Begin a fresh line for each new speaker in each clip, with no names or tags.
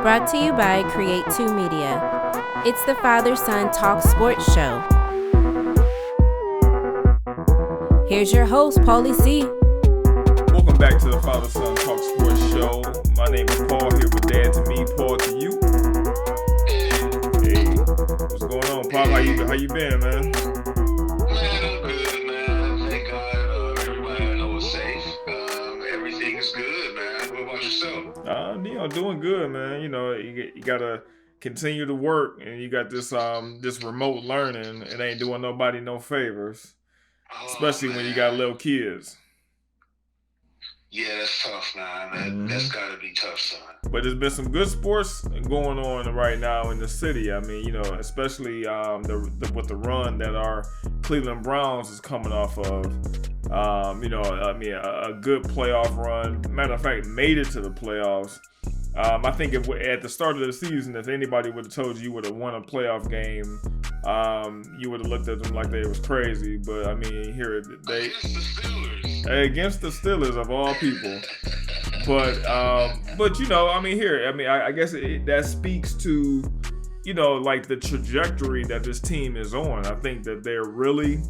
Brought to you by Create 2 Media. It's the Father-Son Talk Sports Show. Here's your host, Paulie C.
Welcome back to the Father-Son Talk Sports Show. My name is Paul, here with Dad to me, Paul to you. Hey, what's going on, Paul? How you been, man?
Man, I'm good, man. Thank God everybody I know is safe. Everything is good, man. What about yourself?
Doing good, man. You gotta continue to work, and you got this remote learning. It ain't doing nobody no favors, especially when you got little kids.
Yeah, that's tough, man. That's gotta be tough, son.
But there's been some good sports going on right now in the city. I mean, especially with the run that our Cleveland Browns is coming off of. A good playoff run. Matter of fact, made it to the playoffs. I think at the start of the season, if anybody would have told you would have won a playoff game, you would have looked at them like they was crazy. But I mean, here they against the Steelers of all people. But I guess that speaks to like the trajectory that this team is on. I think that they're really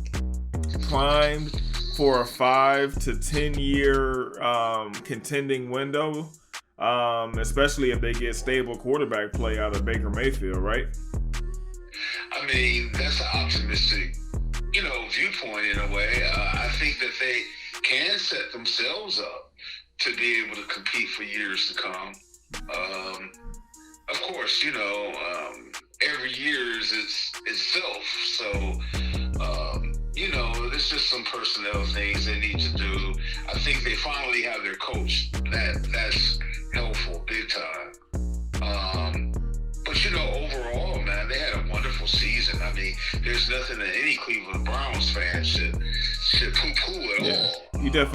primed for a 5 to 10 year contending window. Especially if they get stable quarterback play out of Baker Mayfield, right?
I mean, that's an optimistic, viewpoint in a way. I think that they can set themselves up to be able to compete for years to come. Of course, every year is itself. So, there's just some personnel things they need to do. I think they finally have their coach. That's helpful, big time. But overall, man, they had a wonderful season. I mean, there's nothing that any Cleveland Browns fan should poo-poo at all.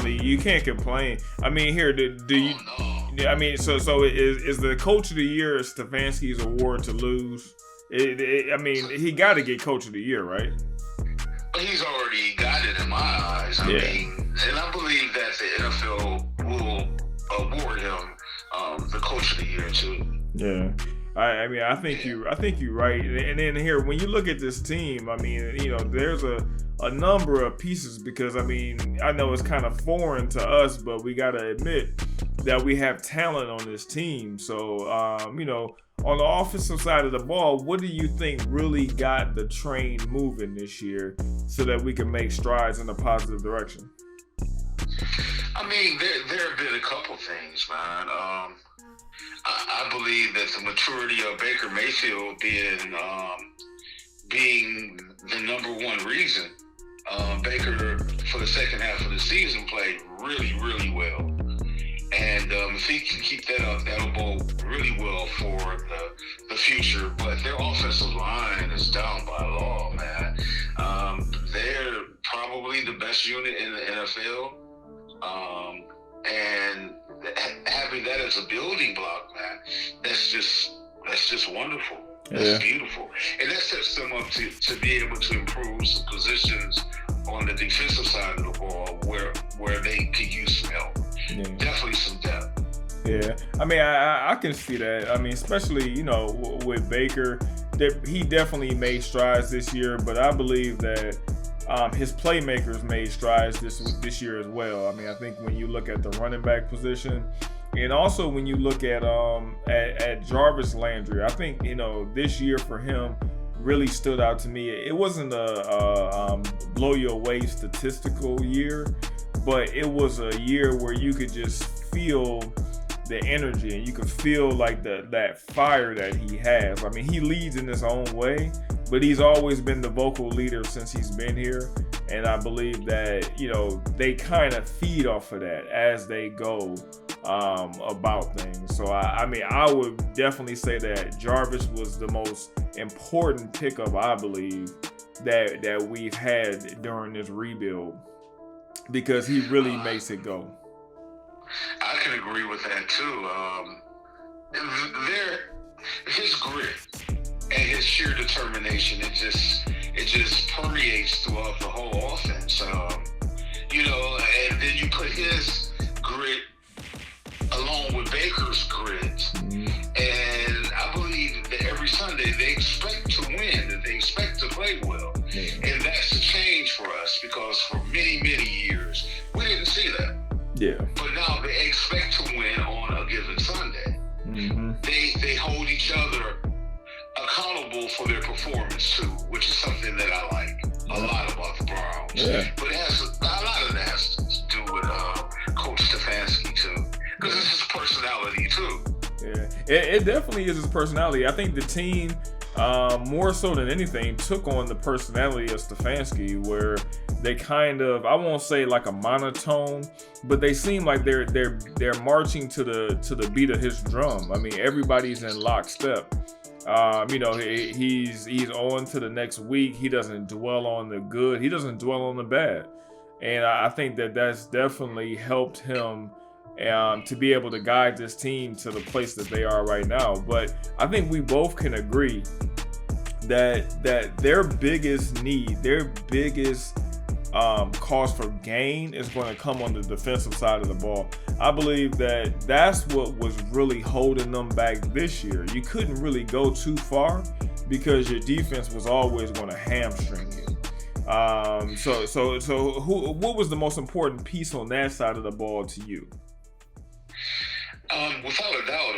You can't complain. I mean, here, do you? No. I mean, so is the Coach of the Year Stefanski's award to lose? He got to get Coach of the Year, right?
He's already got it in my eyes. I mean, and I believe that the NFL will award him the Coach of the Year too.
Yeah. I think you're right. And then here, when you look at this team, I mean, there's a number of pieces because, I mean, I know it's kind of foreign to us, but we got to admit that we have talent on this team. So, on the offensive side of the ball, what do you think really got the train moving this year so that we can make strides in a positive direction?
I mean, there have been a couple things, man. I believe that the maturity of Baker Mayfield being the number one reason. Baker, for the second half of the season, played really, really well. And if he can keep that up, that'll bode really well for the future. But their offensive line is down by law, man. They're probably the best unit in the NFL. And having that as a building block, man, that's just wonderful. That's beautiful. And that sets them up to be able to improve some positions on the defensive side of the ball where they could use some help. Yeah. Definitely some depth.
Yeah, I mean, I can see that. I mean, especially, with Baker, he definitely made strides this year, but I believe that his playmakers made strides this year as well. I mean, I think when you look at the running back position, and also when you look at Jarvis Landry, I think this year for him really stood out to me. It wasn't a blow you away statistical year, but it was a year where you could just feel the energy and you could feel like that fire that he has. I mean, he leads in his own way, but he's always been the vocal leader since he's been here. And I believe that, they kind of feed off of that as they go about things. So, I would definitely say that Jarvis was the most important pickup, I believe, that we've had during this rebuild because he really makes it go.
I can agree with that, too. His grit and his sheer determination, it just permeates throughout the whole offense. And then you put his grit along with Baker's grit, and Sunday, they expect to win, that they expect to play well.
Yeah.
And that's a change for us because for many, many years, we didn't see that.
Yeah.
But now they expect to win on a given Sunday.
Mm-hmm.
They hold each other accountable for their performance too, which is something that I like a lot about the Browns.
Yeah.
But a lot of that has to do with Coach Stefanski too, because it's his personality too.
Yeah, it definitely is his personality. I think the team, more so than anything, took on the personality of Stefanski, where they kind of, I won't say like a monotone, but they seem like they're marching to the beat of his drum. I mean, everybody's in lockstep. He's on to the next week. He doesn't dwell on the good. He doesn't dwell on the bad. And I think that's definitely helped him to be able to guide this team to the place that they are right now. But I think we both can agree that their biggest need, their biggest cause for gain is going to come on the defensive side of the ball. I believe that's what was really holding them back this year. You couldn't really go too far because your defense was always going to hamstring you. What was the most important piece on that side of the ball to you?
Without a doubt,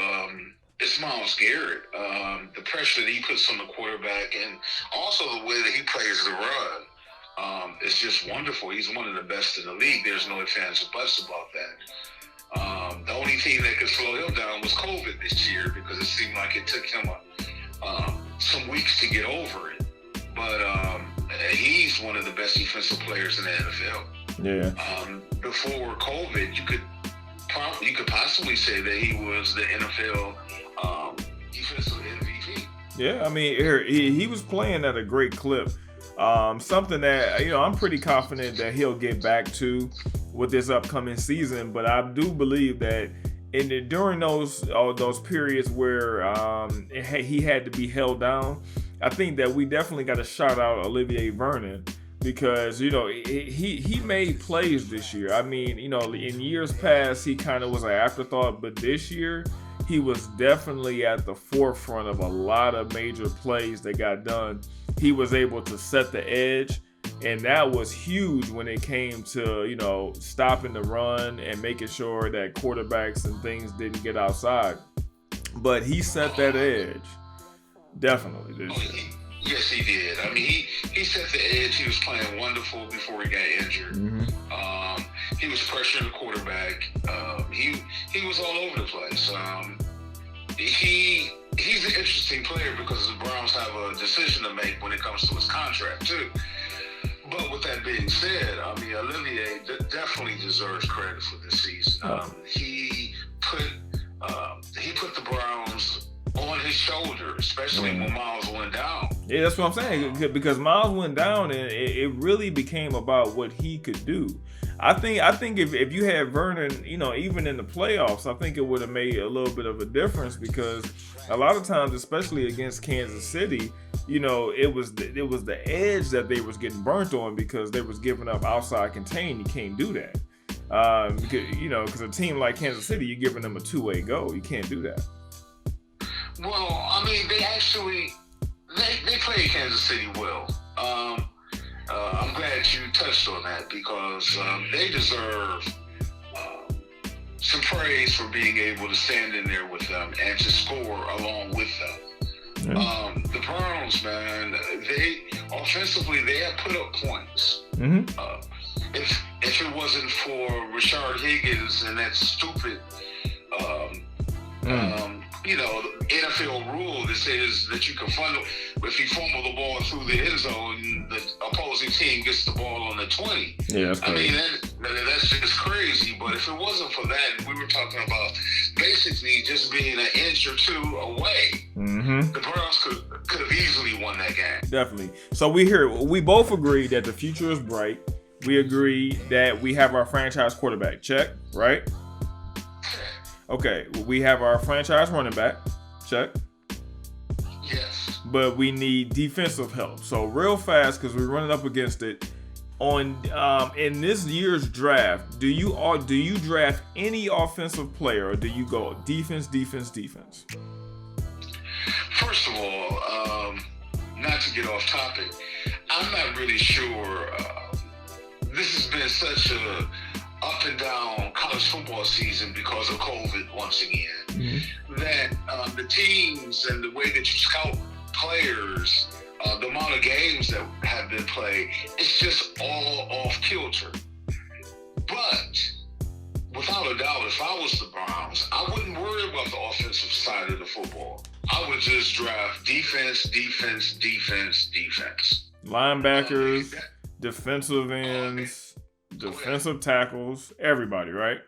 it's Myles Garrett. The pressure that he puts on the quarterback, and also the way that he plays the run, is just wonderful. He's one of the best in the league. There's no ifs, ands, or buts about that. The only thing that could slow him down was COVID this year, because it seemed like it took him some weeks to get over it. But he's one of the best defensive players in the NFL.
Yeah.
Before COVID, you could possibly say that he was the NFL defensive MVP.
Yeah, I mean, he was playing at a great clip. Something that, I'm pretty confident that he'll get back to with this upcoming season. But I do believe that during those periods where he had to be held down, I think that we definitely got to shout out Olivier Vernon, because he made plays this year. I mean, in years past he kind of was an afterthought, but this year he was definitely at the forefront of a lot of major plays that got done. He was able to set the edge, and that was huge when it came to stopping the run and making sure that quarterbacks and things didn't get outside. But he set that edge definitely this year.
Yes, he did. I mean, he set the edge. He was playing wonderful before he got injured.
Mm-hmm.
He was pressuring the quarterback. He was all over the place. He's an interesting player because the Browns have a decision to make when it comes to his contract too. But with that being said, I mean, Olivier definitely deserves credit for this season. He put the Browns on his shoulder, especially when Myles went down.
Yeah, that's what I'm saying, because Myles went down and it really became about what he could do. I think if you had Vernon, even in the playoffs, I think it would have made a little bit of a difference, because a lot of times, especially against Kansas City, it was the edge that they was getting burnt on, because they was giving up outside contain. You can't do that. Because a team like Kansas City, you're giving them a two-way go. You can't do that.
Well, I mean, they played Kansas City well. I'm glad you touched on that, because they deserve some praise for being able to stand in there with them and to score along with them. Yeah. The Browns, man, offensively they have put up points.
Mm-hmm.
If it wasn't for Rashard Higgins and that stupid NFL rule that says that you can fumble, if you fumble the ball through the end zone, the opposing team gets the ball on the 20.
Yeah, that's crazy.
I mean, that's just crazy. But if it wasn't for that, we were talking about basically just being an inch or two away.
Mm-hmm.
The Browns could have easily won that game.
Definitely. So we both agree that the future is bright. We agree that we have our franchise quarterback. Check, right? Okay, we have our franchise running back. Check.
Yes.
But we need defensive help. So real fast, because we're running up against it. In this year's draft, do you draft any offensive player, or do you go defense?
For first of all, not to get off topic, I'm not really sure. This has been such a up and down college football season because of COVID once again, that the teams and the way that you scout players, the amount of games that have been played, it's just all off kilter. But without a doubt, if I was the Browns, I wouldn't worry about the offensive side of the football. I would just draft defense.
Linebackers, defensive ends, defensive tackles, everybody, right?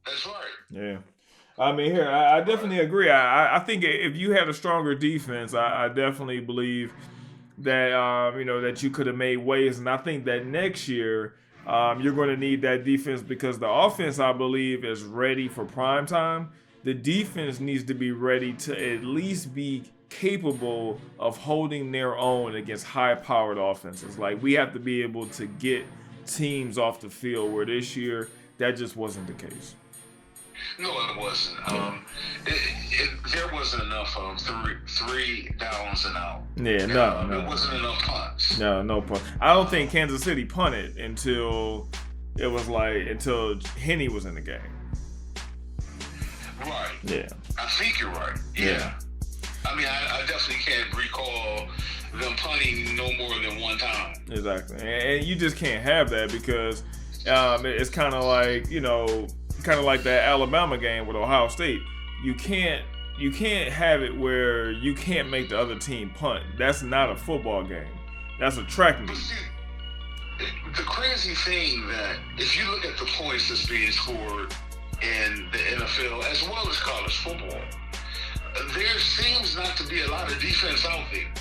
That's right.
Yeah. I mean, here, I definitely agree. I think if you had a stronger defense, I definitely believe that, that you could have made waves. And I think that next year, you're going to need that defense because the offense, I believe, is ready for prime time. The defense needs to be ready to at least be capable of holding their own against high-powered offenses. Like, we have to be able to get teams off the field, where this year that just wasn't the case.
No, it wasn't. There wasn't enough three downs and out.
Yeah, no.
There wasn't enough punts.
No punt. I don't think Kansas City punted until Henne was in the game.
Right.
Yeah.
I think you're right. Yeah. I mean, I definitely can't recall them punting no more than one time.
Exactly. And you just can't have that because it's kind of like, that Alabama game with Ohio State. You can't have it where you can't make the other team punt. That's not a football game. That's a track meet.
But see, the crazy thing that if you look at the points that's being scored in the NFL as well as college football, there seems not to be a lot of defense out there.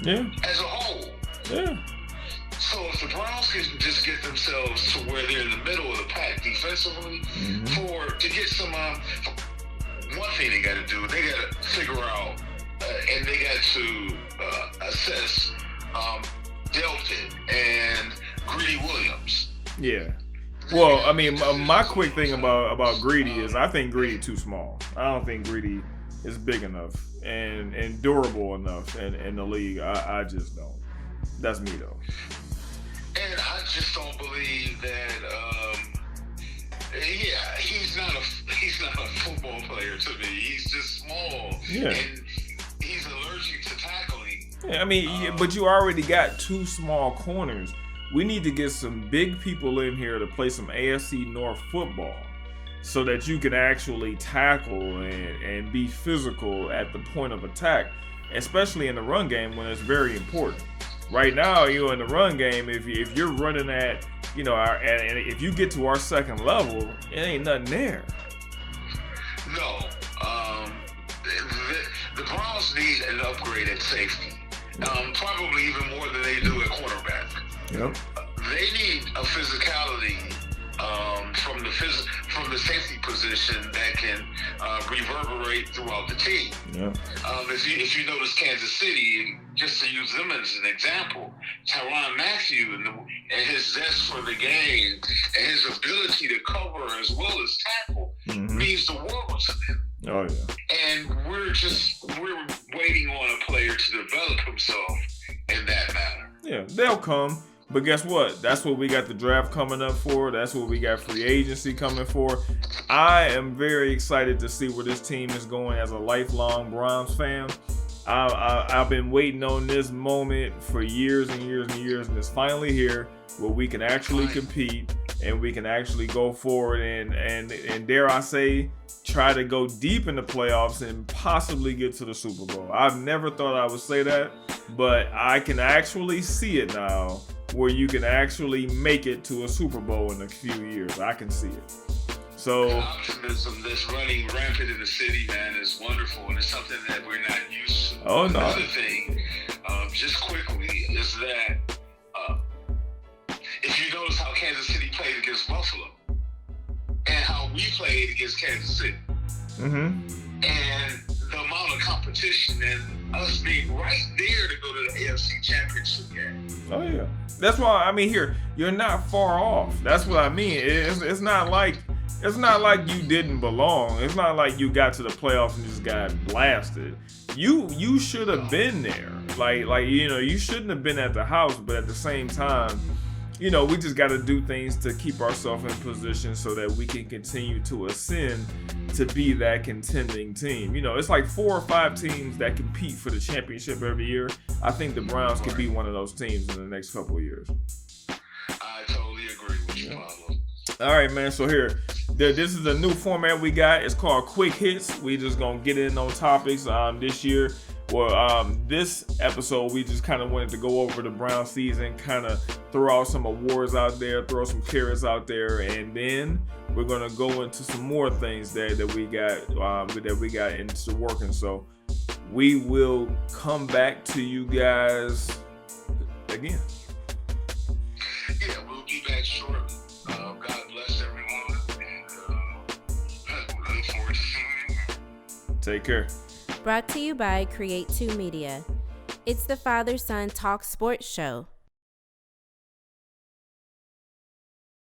Yeah.
As a whole.
Yeah.
So if the Browns can just get themselves to where they're in the middle of the pack defensively, to get some, one thing they got to do, they got to figure out, and they got to assess Delpit and Greedy Williams.
Yeah. Well, I mean, my quick thing about Greedy is I think Greedy too small. I don't think Greedy is big enough and durable enough in the league. I just don't. That's me though.
And I just don't believe that. He's not a football player to me. He's just small.
Yeah.
And he's allergic to tackling.
Yeah, I mean, but you already got two small corners. We need to get some big people in here to play some AFC North football so that you can actually tackle and be physical at the point of attack, especially in the run game when it's very important. Right now, in the run game, if you're running at, and if you get to our second level, it ain't nothing there.
No. The Browns need an upgrade at safety. Probably even more than they do at quarterback.
Yep.
They need a physicality from the safety position that can reverberate throughout the team.
Yep.
If you notice Kansas City, just to use them as an example, Tyrann Mathieu and his zest for the game and his ability to cover as well as tackle means the world to them.
Oh yeah.
And we're waiting on a player to develop himself in that manner.
Yeah, they'll come. But guess what? That's what we got the draft coming up for. That's what we got free agency coming for. I am very excited to see where this team is going as a lifelong Browns fan. I've been waiting on this moment for years and years and years, and it's finally here where we can actually compete and we can actually go forward and dare I say, try to go deep in the playoffs and possibly get to the Super Bowl. I've never thought I would say that, but I can actually see it now where you can actually make it to a Super Bowl in a few years. I can see it. So
the optimism that's running rampant in the city, man, is wonderful, and it's something that we're not used to.
Oh, no.
Another thing, just quickly, is that if you notice how Kansas City played against Buffalo and how we played against Kansas City, and the amount of competition and us being right there to go to the AFC Championship game.
Oh yeah, that's why I mean here you're not far off. That's what I mean. It's not like it's not like you didn't belong. It's not like you got to the playoffs and just got blasted. You should have been there. Like you shouldn't have been at the house, but at the same time, we just got to do things to keep ourselves in position so that we can continue to ascend to be that contending team. It's like 4 or 5 teams that compete for the championship every year. I think the Browns could be one of those teams in the next couple of years.
I totally agree with you, Pablo.
All right, man. So here, this is a new format we got. It's called Quick Hits. We just gonna get in on topics this year. Well, this episode, we just kind of wanted to go over the Brown season, kind of throw out some awards out there, throw some carrots out there, and then we're gonna go into some more things that we got into working. So we will come back to you guys again.
Yeah, we'll be back shortly. God bless everyone, and we look forward to seeing you.
Take care.
Brought to you by Create 2 Media. It's the Father-Son Talk Sports Show.